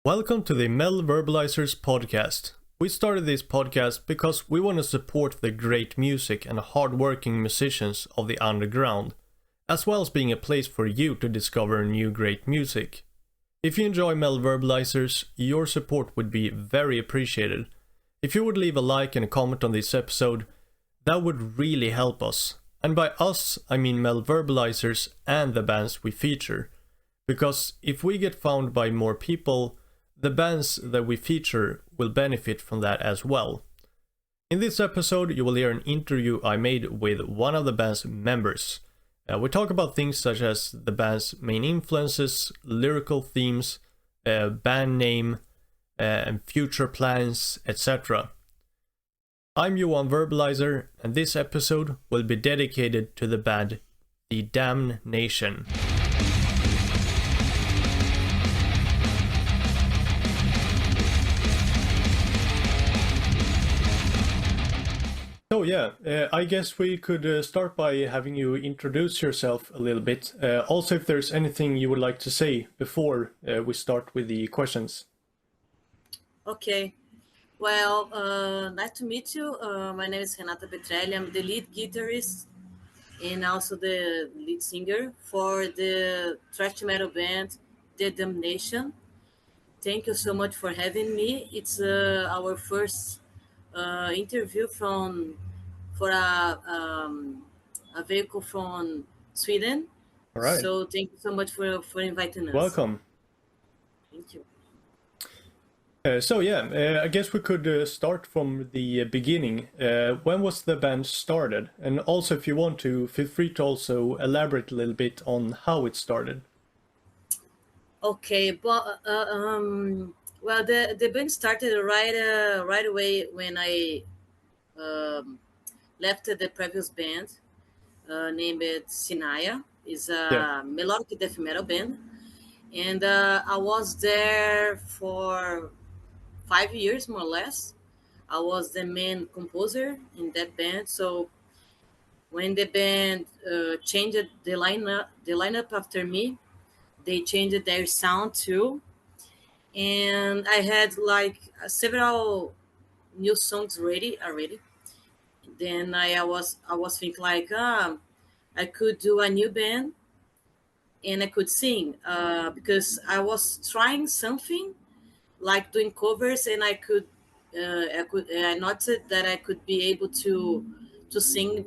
Welcome to the Verbalizers podcast. We started this podcast because we want to support the great music and hard-working musicians of the underground, as well as being a place for you to discover new great music. If you enjoy Verbalizers, your support would be very appreciated. If you would leave a like and a comment on this episode, that would really help us. And by us, I mean Verbalizers and the bands we feature. Because if we get found by more people, the bands that we feature will benefit from that as well. In this episode, you will hear an interview I made with one of the band's members. We talk about things such as the band's main influences, lyrical themes, band name, and future plans, etc. I'm Johan Verbalizer, and this episode will be dedicated to the band the Damnnation. So I guess we could start by having you introduce yourself a little bit. Also, if there's anything you would like to say before we start with the questions. Okay. Well, nice to meet you. My name is Renata Petrelli. I'm the lead guitarist and also the lead singer for the thrash metal band, the Damnnation. Thank you so much for having me. It's our first interview for a vehicle from Sweden. All right. So thank you so much for inviting us. Welcome. Thank you. I guess we could start from the beginning. When was the band started? And also, if you want to, feel free to also elaborate a little bit on how it started. Okay, but well, the band started right away when I left the previous band named Sinaya. Is a melodic death metal band, and I was there for 5 years more or less. I was the main composer in that band. So when the band changed the lineup after me, they changed their sound too, and I had like several new songs ready already. Then I was thinking like I could do a new band and I could sing because I was trying something like doing covers, and I noted that I could be able to sing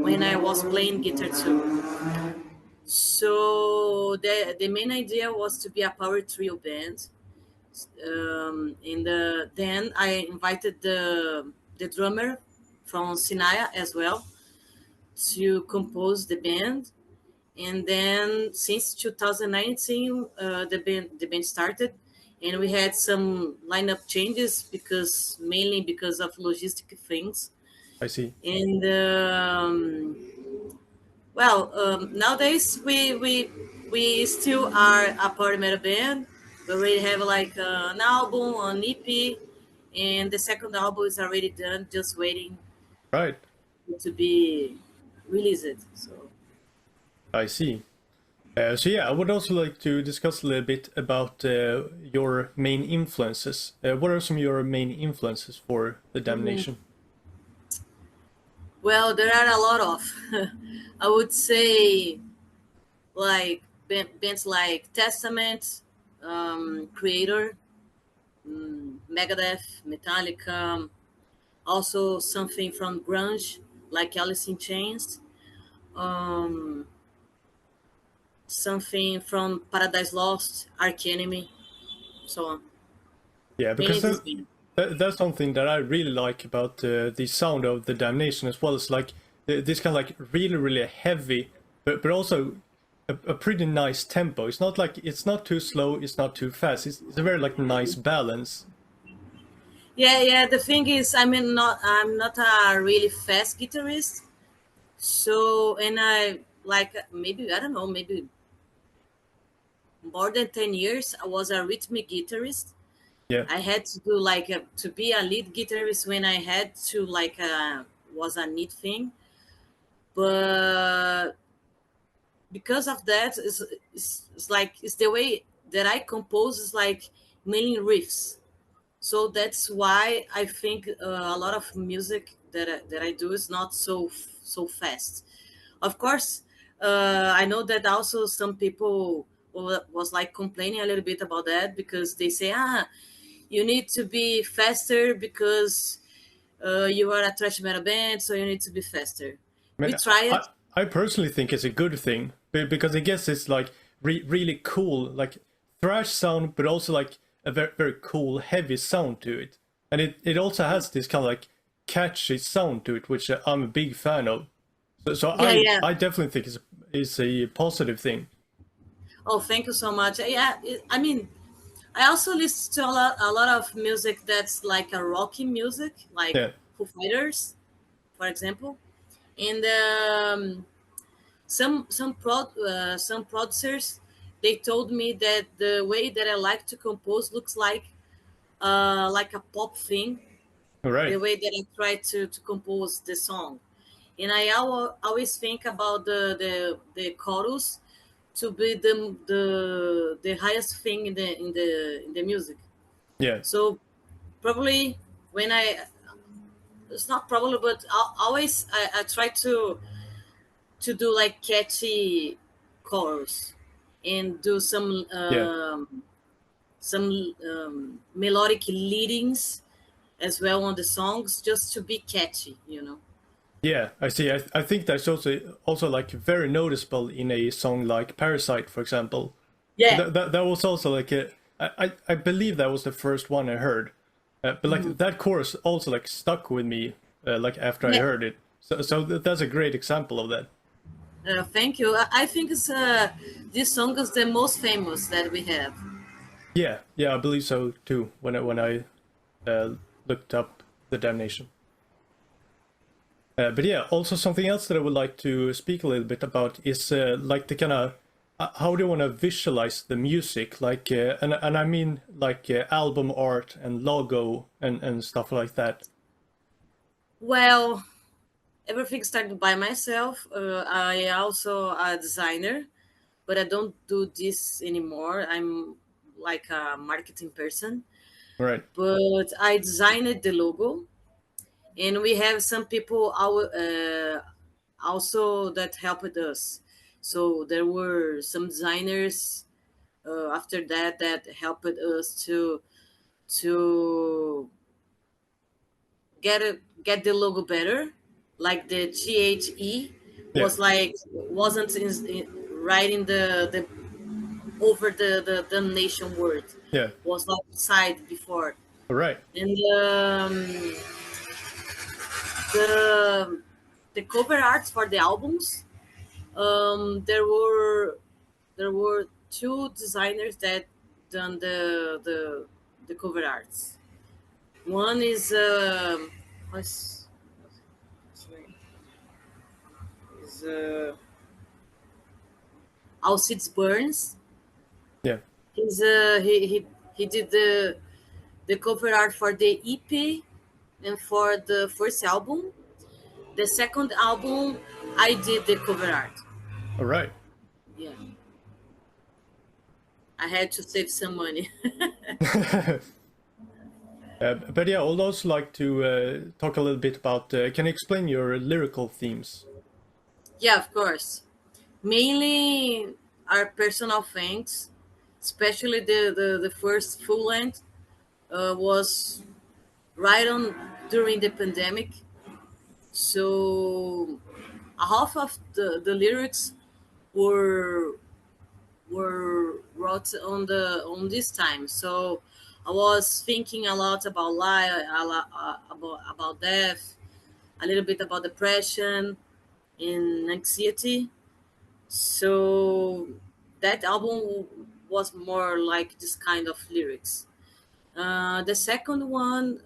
when I was playing guitar too. So the main idea was to be a power trio band. Then I invited the drummer from Sinaya as well to compose the band. And then since 2019, the band started, and we had some lineup changes mainly because of logistic things. I see. And nowadays we still are a power metal band. We already have like an album, an EP, and the second album is already done, just waiting Right. to be released. So I see. I would also like to discuss a little bit about your main influences. What are some of your main influences for the Damnnation? well, there are a lot of. I would say like bands like Testament, Creator, Megadeth, Metallica, also something from grunge like Alice in Chains, um, something from Paradise Lost, Arch Enemy, so on. Yeah, Many because of these bands. that's something that I really like about the sound of the Damnation as well. It's like this kind of like really, really heavy, but also a pretty nice tempo. It's not like it's not too slow, it's not too fast. It's a very like nice balance. Yeah. The thing is, I'm not a really fast guitarist. So, and I like maybe I don't know, maybe more than 10 years I was a rhythmic guitarist. Yeah, I had to do like to be a lead guitarist when I had to like was a neat thing, but because of that, it's like it's the way that I compose is like mainly riffs. So that's why I think a lot of music that I do is not so fast. Of course, I know that also some people was like complaining a little bit about that because they say, you need to be faster because you are a thrash metal band, so you need to be faster. I We mean, try it. I personally think it's a good thing because I guess it's like really cool, like thrash sound, but also like a very cool heavy sound to it, and it also has this kind of like catchy sound to it, which I'm a big fan of. So Yeah, yeah. I definitely think it's a positive thing. Oh, thank you so much. Yeah, I mean, I also listen to a lot of music that's like a rocky music, like Yeah, Foo Fighters, for example. And some producers, they told me that the way that I like to compose looks like a pop thing, all the right. way that I try to compose the song. And I always think about the chorus to be the highest thing in the music. Yeah, So probably when I it's not probably, but always I try to do like catchy chorus and do yeah. some melodic leadings as well on the songs just to be catchy, you know. Yeah, I see. I think that's also like very noticeable in a song like Parasite, for example. Yeah. That was also like I believe that was the first one I heard, but like that chorus also like stuck with me like after I Yeah. heard it. So that's a great example of that. Thank you. I think this song is the most famous that we have. Yeah, yeah, I believe so too. When I looked up the Damnation. But yeah, also something else that I would like to speak a little bit about is like the kind of how do you want to visualize the music, like and I mean like album art and logo and stuff like that. Well, everything started by myself. I also a designer, but I don't do this anymore. I'm like a marketing person, Right. but I designed the logo, and we have some people also that helped us. So there were some designers after that helped us to get the logo better. Like the THE Yeah. was like wasn't right in the over the damnation word, Yeah. was outside before. All right. And the the cover arts for the albums, there were two designers that done the cover arts. One is what's his name? Is Alcides Burns. Yeah. He did the cover art for the EP and for the first album. The second album, I did the cover art. All right. Yeah, I had to save some money. But yeah, I'd also like to talk a little bit about. Can you explain your lyrical themes? Yeah, of course. Mainly our personal things, especially the first full length was right on during the pandemic. So half of the lyrics were wrote on this time. So I was thinking a lot about life, about death, a little bit about depression and anxiety. So that album was more like this kind of lyrics. The second one,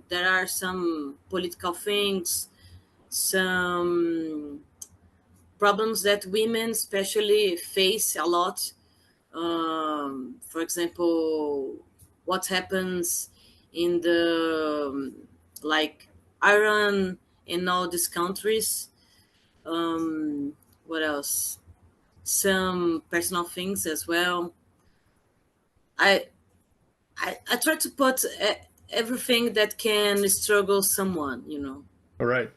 there are some political things, some problems that women especially face a lot. For example, what happens in the like Iran and all these countries. What else? Some personal things as well. I I try to put everything that can struggle someone, you know. All right.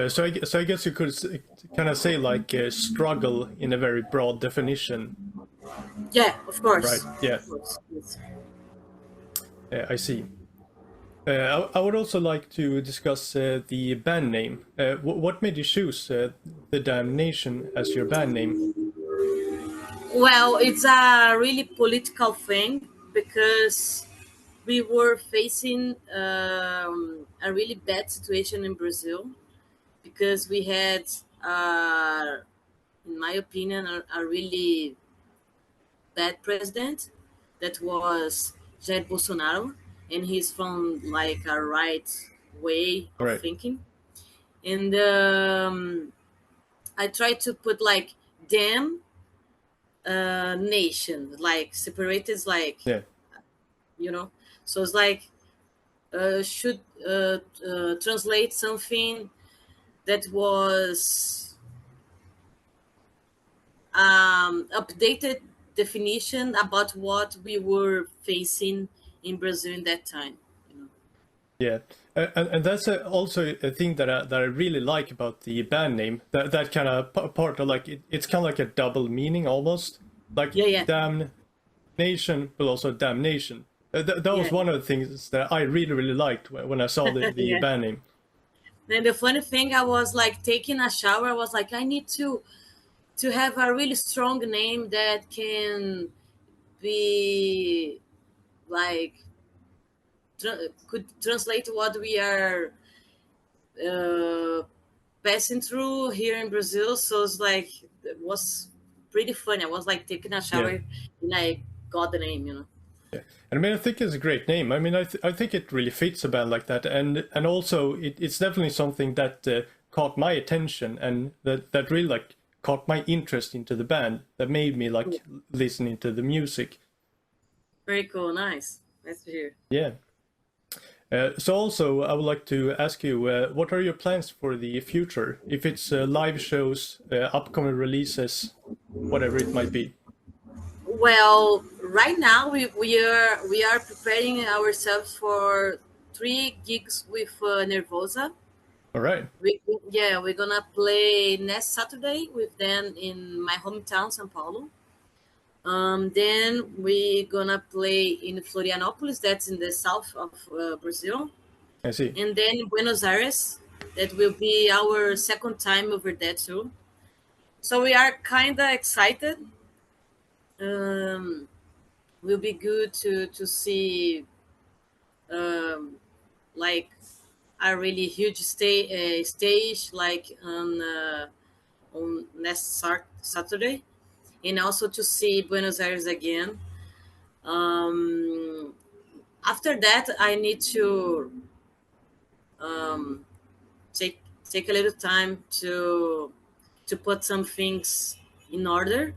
So I guess you could kind of say like struggle in a very broad definition. Yeah, of Right. course. Yeah. Of course. Yes. I see. I would also like to discuss the band name. What made you choose the Damnnation as your band name? Well, it's a really political thing because we were facing a really bad situation in Brazil because we had, in my opinion, a really bad president that was Jair Bolsonaro, and he's from like a right way All of right. thinking. And I tried to put like damn nation, like separated, like, Yeah. you know. So it's like should translate something that was updated definition about what we were facing in Brazil in that time. You know? Yeah. And that's also a thing that I really like about the band name. That kind of part of like it's kind of like a double meaning almost. Like Yeah, yeah, damn nation, but also damnation. That was yeah, one of the things that I really liked when I saw the yeah. band name. And the funny thing, I was like taking a shower. I was like, I need to have a really strong name that can be like could translate what we are uh, passing through here in Brazil. So it's like it was pretty funny. I was like taking a Yeah. shower and I got the name, you know. Yeah, and I mean, I think it's a great name. I mean, I think it really fits a band like that, and also it's definitely something that caught my attention, and that really like caught my interest into the band. That made me like listening to the music. Very cool, nice, nice to hear. Yeah. So also, I would like to ask you, what are your plans for the future? If it's live shows, upcoming releases, whatever it might be. Well, right now we are preparing ourselves for 3 gigs with Nervosa. All right. We're gonna play next Saturday with them in my hometown, São Paulo. Then we're gonna play in Florianopolis, that's in the south of Brazil, I see. and then in Buenos Aires, that will be our second time over there too. So we are kind of excited. Um, will be good to see um, like a really huge stage like on next Saturday, and also to see Buenos Aires again. Um, After that, I need to um, take take a little time to put some things in order.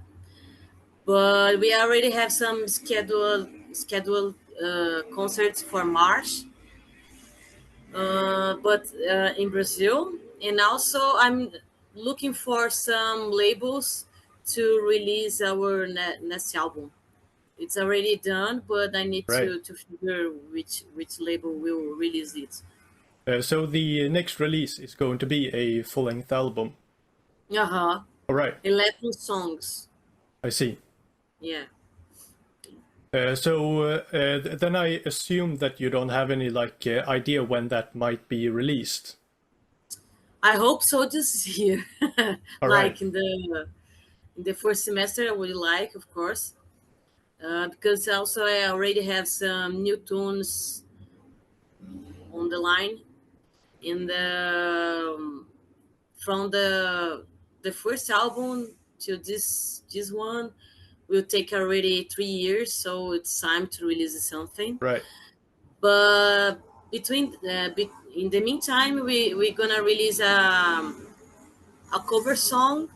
But we already have some scheduled concerts for March, but in Brazil, and also I'm looking for some labels to release our next album. It's already done, but I need Right. to figure which label will release it. So the next release is going to be a full-length album. Uh-huh. All right, 11 songs. I see. Yeah. Then I assume that you don't have any like idea when that might be released. I hope so this year. All right, Like in the first semester, I would like, of course. Because also I already have some new tunes on the line in the from the first album to this one will take already 3 years, so it's time to release something. right. But in the meantime, we're gonna release a cover song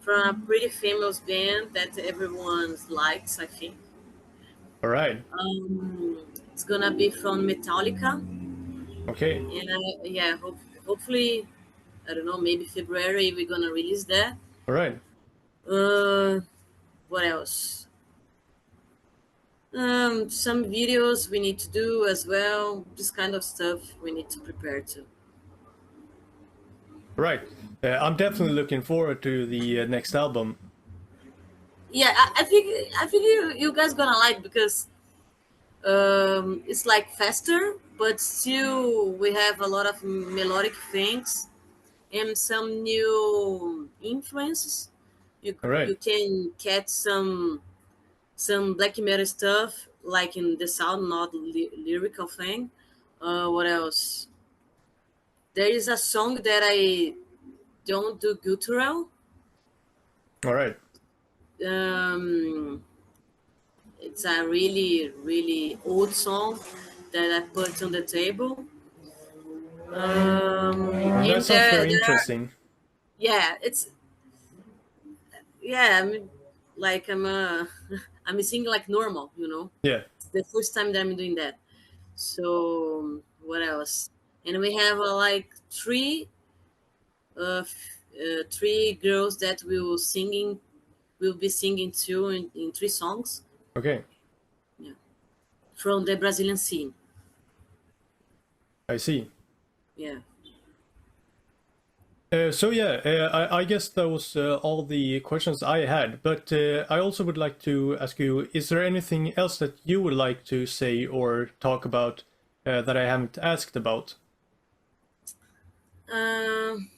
from a pretty famous band that everyone likes, I think. All right. It's gonna be from Metallica, Okay. and yeah, hopefully, I don't know, maybe February we're gonna release that. All right. Uh, What else? Some videos we need to do as well. This kind of stuff we need to prepare to. Right. I'm definitely looking forward to the next album. Yeah, I think you guys gonna like because it's like faster, but still we have a lot of melodic things and some new influences. All right. You can catch some black metal stuff like in the sound, not lyrical thing. What else? There is a song that I don't do guttural. All right. Um, it's a really old song that I put on the table. That And sounds very there are, interesting. yeah, it's yeah. I mean, like I'm singing like normal, you know. Yeah. It's the first time that I'm doing that. So what else? And we have like three girls that will be singing too in three songs. Okay. Yeah, from the Brazilian scene. I see. Yeah. So yeah, I guess that was all the questions I had. But I also would like to ask you: is there anything else that you would like to say or talk about that I haven't asked about? Um,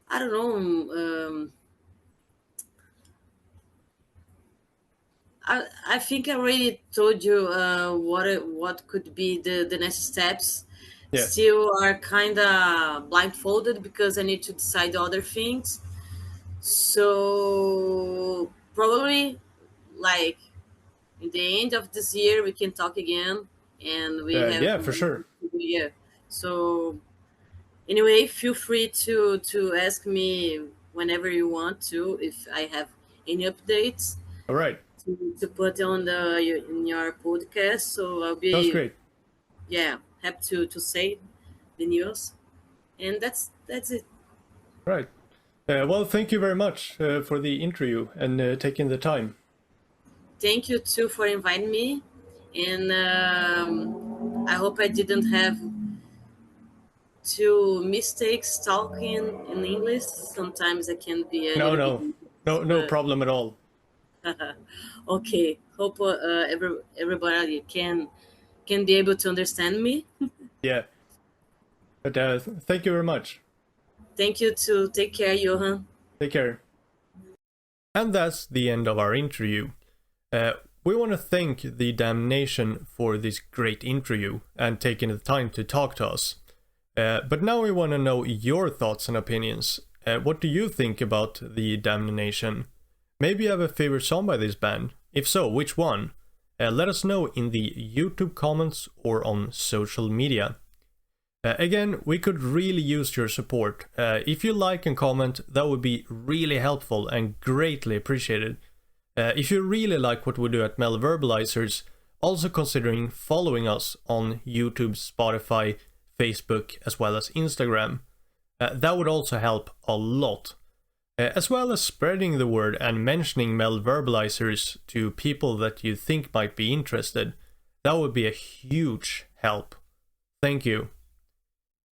I don't know. I think I already told you what could be the next steps. Yeah. Still are kind of blindfolded because I need to decide other things. So probably like in the end of this year we can talk again, and we have Yeah, for sure. yeah. So anyway, feel free to ask me whenever you want to if I have any updates All right. to put on in your podcast. So I'll Sounds be great. yeah happy to say the news, and that's it. Right. Well, thank you very much for the interview and taking the time. Thank you too for inviting me, and I hope I didn't have two mistakes talking in English. Sometimes I can be a No, little bit, no, no, no but problem at all. okay. Hope everybody can be able to understand me. Yeah. But thank you very much. Thank you to take care, Johan. Take care. And that's the end of our interview. We want to thank the Damnnation for this great interview and taking the time to talk to us. But now we want to know your thoughts and opinions. What do you think about the Damnnation? Maybe you have a favorite song by this band. If so, which one? Let us know in the YouTube comments or on social media. Again, we could really use your support. If you like and comment, that would be really helpful and greatly appreciated. If you really like what we do at Verbalizers, also considering following us on YouTube, Spotify, Facebook, as well as Instagram. That would also help a lot. As well as spreading the word and mentioning Verbalizers to people that you think might be interested. That would be a huge help. Thank you.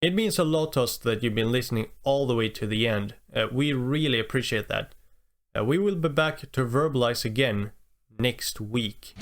It means a lot to us that you've been listening all the way to the end. We really appreciate that. We will be back to verbalize again next week.